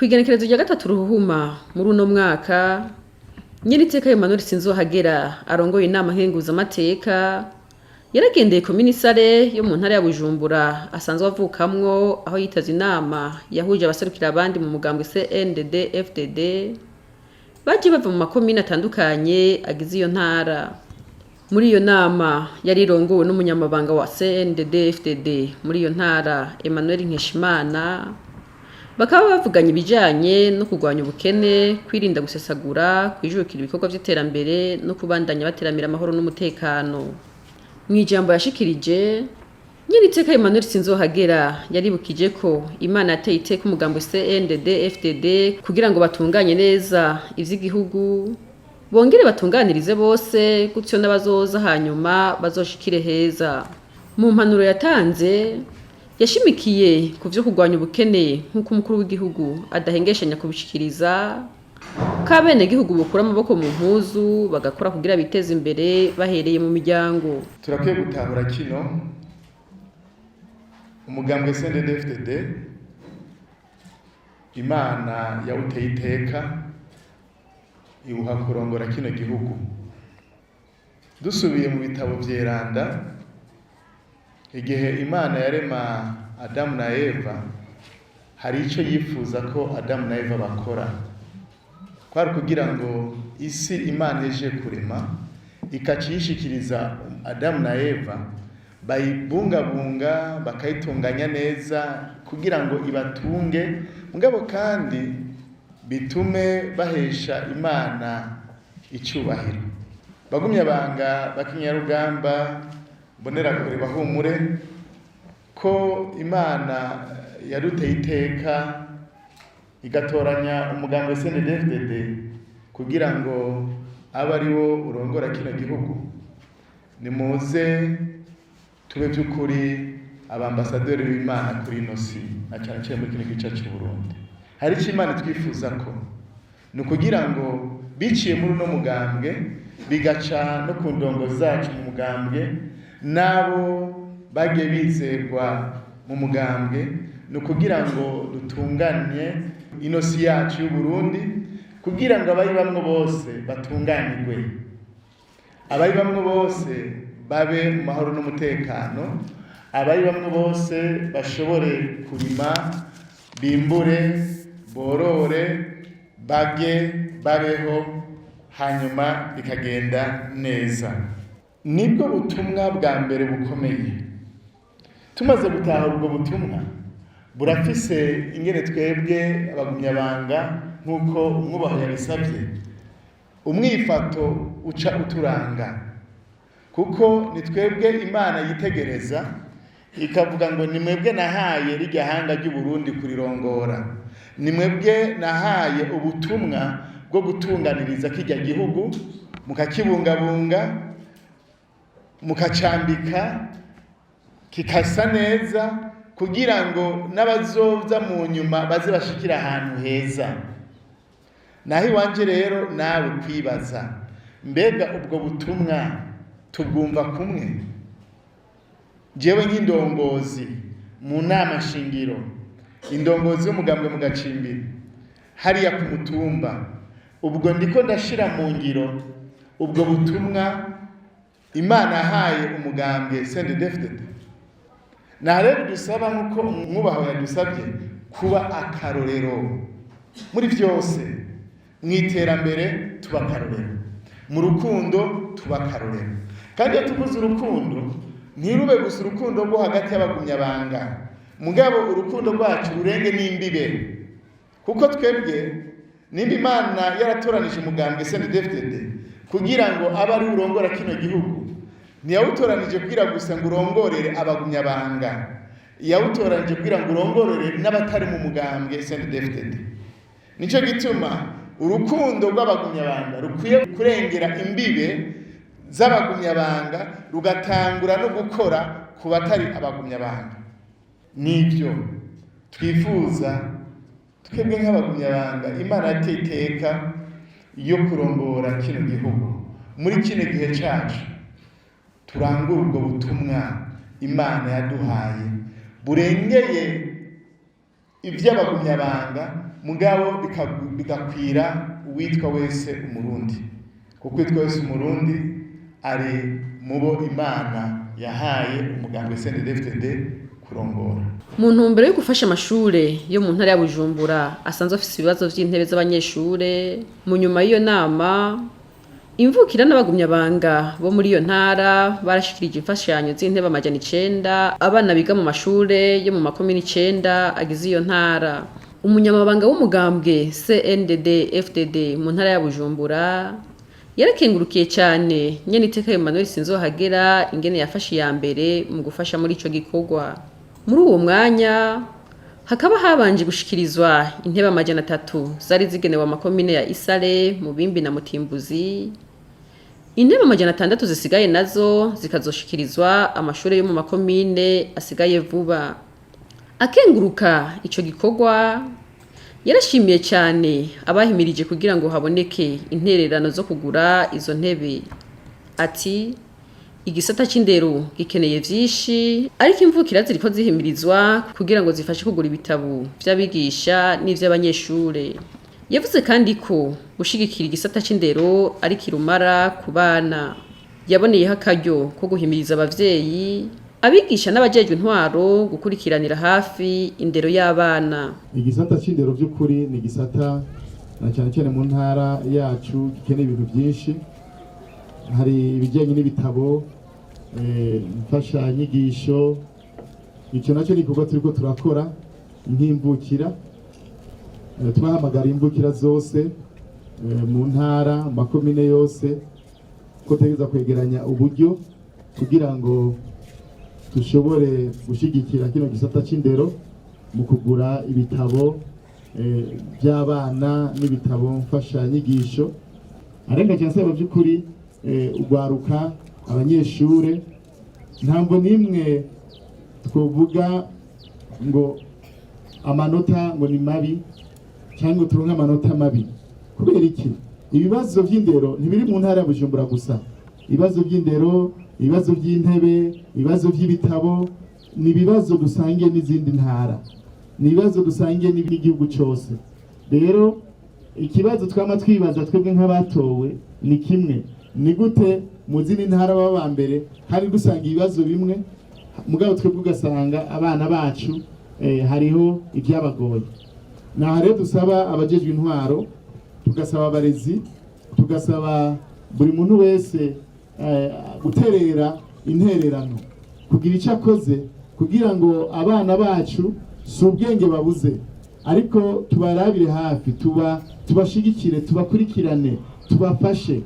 Kw'igenekerezo rya gatatu Ruhuhuma muri uno mwaka, Nyiriteka Emmanuel Sinzohagera arongoye inama nkenguzamateka yaragendeye komine Isare yo mu ntara ya Bujumbura asanzwe avukamwo, aho yitavye inama yahuje abaserukira abandi mu mugambwe CNDD-FDD baje bava mu makomine atandukanye agize iyo ntara. Muri iyo nama yari irongowe n'umunyamabanga wa CNDD-FDD muri iyo ntara Emmanuel Nkeshimana, bakaba bavuganye ibijanye no kurwanya ubukene, kwirinda gusesagura, kwijukira ibikorwa vy'iterambere no kubandanya bateramira amahoro n'umutekano. Mw'ijambo yashikirije, Nyiriteka Emmanuel Sinzohagera yaribukije ko Imana yateye iteka umugambwe CNDD-FDD kugira ngo batunganye neza ivy'igihugu, bongere batunganirize bose, gutyo n'abazoza hanyuma bazoshikire heza. Mu mpanuro yatanze, yashimikiye ku vyo kurwanya ubukene nk'uko umukuru w'igihugu adahengeshanya kubishikiriza, ko abenegihugu bokura amaboko mu mpuzu bagakora kugira biteze imbere bahereye mu miryango. Turakwiye gutahura kino umugambwe CNDD-FDD Imana yawuteye iteka iwuha kurongora kino gihugu. Dusubiye mu bitabo vyeranda, igihe Imana yarema Adamu na Eva, hari ico yifuza ko Adamu na Eva bakora, kwari kugira ngo isi Imana ije kurema ikacishikiriza Adamu na Eva bayibungabunga, bakayitunganya neza kugira ngo ibatunge, mugabo kandi bitume bahesha Imana icubahiro. Bagumyabanga b'Ikinyarugamba, Mbonerakure bahumure ko Imana yaruteye iteka igatoranya umugambwe CNDD-FDD kugira ngo abe ari wo urongora kino gihugu. Nimuze tube vy'ukuri abambasaderi b'Imana kuri ino si, na cane cane muri kino gice c'u Burundi. Hari ico Imana twifuza ko, ni ukugira ngo biciye muri uno mugambwe bigaca no ku ndongozi zacu mu mugambwe, nabo bagiye bizerwa mu mugambwe, ni ukugira ngo dutunganye ino si yacu y'u Burundi, kugira ngo abayibamwo bose batunganirwe, abayibamwo bose babe mu mahoro n'umutekano, abayibamwo bose bashobore kurima, bimbure, borore, barye, babeho, hanyuma bikagenda neza. Nibwo butumwa bwa mbere bukomeye. Tumaze gutahura ubwo butumwa, burafise ingene twebwe abagumyabanga nk'uko umwubaho yabisabye, umwifato uca uturanga, kuko ni twebwe Imana yitegereza ikavuga ngo ni mwebwe nahaye rirya hanga ry'u Burundi kurirongora, ni mwebwe nahaye ubutumwa bwo gutunganiriza kirya gihugu, mukakibungabunga, mukacambika kikasa neza, kugira ngo n'abazoza mu nyuma baze bashikira ahantu heza. Naho iwanje rero nawe kwibaza, mbega ubwo butumwa tubwumva kumwe? Jewe nk'indongozi mu nama shingiro, indongozi y'umugambwe mu Gacimbiri hariya ku mutumba, ubwo ndiko ndashira mu ngiro ubwo butumwa Imana yahaye umugambwe CNDD-FDD. Na rero dusaba nk'uko umwubaho yadusabye kuba akarorero muri vyose, mw'iterambere tuba akarorero, mu rukundo tuba akarorero. Kandi iyo tuvuze urukundo, ntirube gusa urukundo rwo hagati y'abagumyabanga, mugabo urukundo rwacu rurenge n'imbibe, kuko twebwe nimba Imana yaratoranije umugambwe CNDD-FDD kugira ngo abe ari urongora kino gihugu, ntiyawutoranije kugira gusa ngo urongorere abagumyabanga, yawutoranije kugira ngo urongorere n'abatari mu mugambwe CNDD-FDD. Nico gituma urukundo rw'abagumyabanga rukwiye kurengera imbibe z'abagumyabanga, rugatangura no gukora ku batari abagumyabanga. Nivyo twifuza twebwe nk'abagumyabanga Imana yateye iteka yo kurongora kino gihugu. Muri kino gihe cacu turangura ubwo butumwa Imana yaduhaye burengeye ivy'abagumyabanga mugabo bigakwira uwitwa wese umurundi, kuko uwitwa wese umurundi ari mubo Imana yahaye umugambwe CNDD-FDD kurongora. Mu ntumbero yo gufasha amashure yo mu ntara ya Bujumbura asanzwe afise ibibazo vy'intebe z'abanyeshure, mu nyuma y'iyo nama imvukira n'abagumyabanga bo muri iyo ntara barashikirije imfashanyo z'intebe 900 abana biga mu mashure yo mu makomine 9 agize iyo ntara. Umunyamabanga w'umugambwe CNDD-FDD mu ntara ya Bujumbura yarakengurukiye cyane Nyeniteka Emmanuel Sinzohagera ingene yafashe ya mbere mu gufasha muri ico gikorwa. Muri uwo mwanya hakaba habanje gushikirizwa intebe 300 zari zigenewe amakomine ya Isare, Mubimbi na Mutimbuzi. Intebe 600 zisigaye nazo zikazoshikirizwa amashure yo mu makomine asigaye vuba. Akenguruka ico gikorwa yarashimiye cyane abahimirije kugira ngo haboneke intererano zo kugura izo ntebe. Ati igisata c'indero gikeneye vyinshi, ariko imvukira ziriko zihimirizwa kugira ngo zifashe kugura ibitabo vy'abigisha n'ivy'abanyeshure. Yavuze kandi ko gushigikira igisata c'indero ari kirumara ku bana. Yaboneyeho akaryo ko guhimiriza abavyeyi, abigisha n'abajejwe intwaro gukurikiranira hafi indero y'abana. Igisata c'indero vy'ukuri ni igisata na cyane mu ntara yacu gikeneye ibintu byinshi. Hari ibijyanye n'ibitabo, imfashanyigisho. Icyo nacyo ni igikorwa turiko turakora nk'imvukira. Twahamagara imvukira zose mu ntara, makomine yose ko tegeza kwegeranya uburyo kugira ngo dushobore gushigikira kino gisata c'indero mu kugura ibitabo by'abana n'ibitabo mfashanyigisho. Arenga cyane saba by'ukuri ugwaruka abanyeshure ntabwo nimwe twovuga ngo amanota ngo ni mabi cyangwa turonka amanota mabi. Kubera iki? Ibibazo by'indero ntibiri mu ntara ya Bujumbura gusa. Ibibazo by'indero, ibibazo by'intebe, ibibazo by'ibitabo ni ibibazo dusangiye n'izindi ntara, ni ibibazo dusangiye n'igihugu cyose. Rero ikibazo twama twibaza twebwe nk'abatowe ni kimwe, ni gute mu zindi ntara baba mbere hari dusanga ibibazo bimwe, mugabo twebwe ugasanga abana bacu hariho ibyabagoye. Naho rero dusaba abajejwe intwaro, tugasaba abarezi, tugasaba buri muntu wese guterera intererano kugira icyo akoze kugira ngo abana bacu si ubwenge babuze, ariko tubarabire hafi, tubashigikire, tubakurikirane, tubafashe